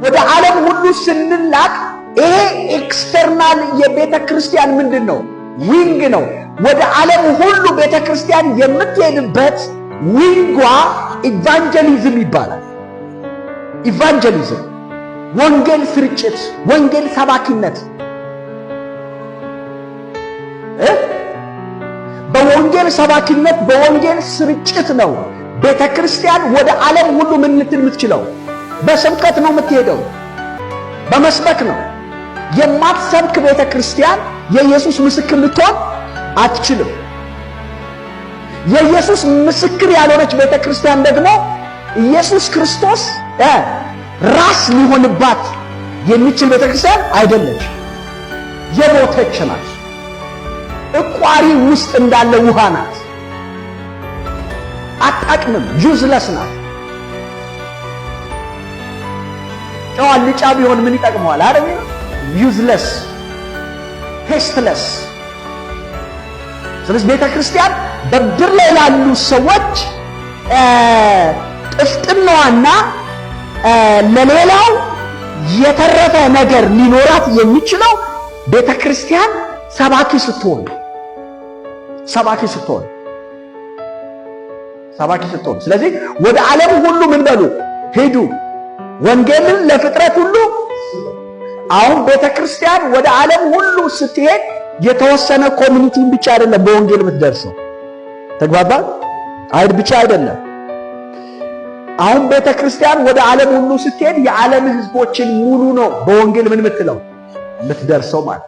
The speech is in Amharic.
ወደ ዓለም ሁሉ ስንላክ ይሄ ኤክስተርናል የቤተ ክርስቲያን ምንድነው? ዊንግ ነው። ወደ ዓለም ሁሉ ቤተ ክርስቲያን የምትሄድበት ዊንጓ ኢቫንጀሊዝም ይባላል። ኢቫንጀሊዝም ወንጌል ስርጭት፣ ወንጌል ሰባኪነት። በወንጌል ሰባኪነት በወንጌል ስርጭት ነው ቤተ ክርስቲያን ወደ ዓለም ሁሉ ምን ልትል የምትችለው? በስብከት ነው የምትሄደው፣ በመስበክ ነው። የማትሰብክ ቤተ ክርስቲያን የኢየሱስ ምስክር ልትሆን አትችልም። የኢየሱስ ምስክር ያልሆነች ቤተ ክርስቲያን ደግሞ ኢየሱስ ክርስቶስ ራስ ሊሆንባት የሚችል ቤተ ክርስቲያን አይደለች። የሞተች ናት። እቋሪ ውስጥ እንዳለ ውሃ ናት። አጣቅምም፣ ዩዝለስ ናት። ጨው አልጫ ቢሆን ምን ይጠቅመዋል? አይደል? ዩዝለስ፣ ቴስትለስ። ስለዚህ ቤተ ክርስቲያን በምድር ላይ ላሉ ሰዎች ጥፍጥናዋና ለሌላው የተረፈ ነገር ሊኖራት የሚችለው ቤተ ክርስቲያን ሰባኪ ስትሆን ስለዚህ ወደ ዓለም ሁሉ ምን በሉ? ሄዱ፣ ወንጌልን ለፍጥረት ሁሉ። አሁን ቤተ ክርስቲያን ወደ ዓለም ሁሉ ስትሄድ የተወሰነ ኮሚኒቲን ብቻ አይደለም በወንጌል የምትደርሰው። ተግባባን? አይድ ብቻ አይደለም። አሁን ቤተ ክርስቲያን ወደ ዓለም ሁሉ ስትሄድ የዓለም ሕዝቦችን ሙሉ ነው በወንጌል ምን የምትለው የምትደርሰው ማለት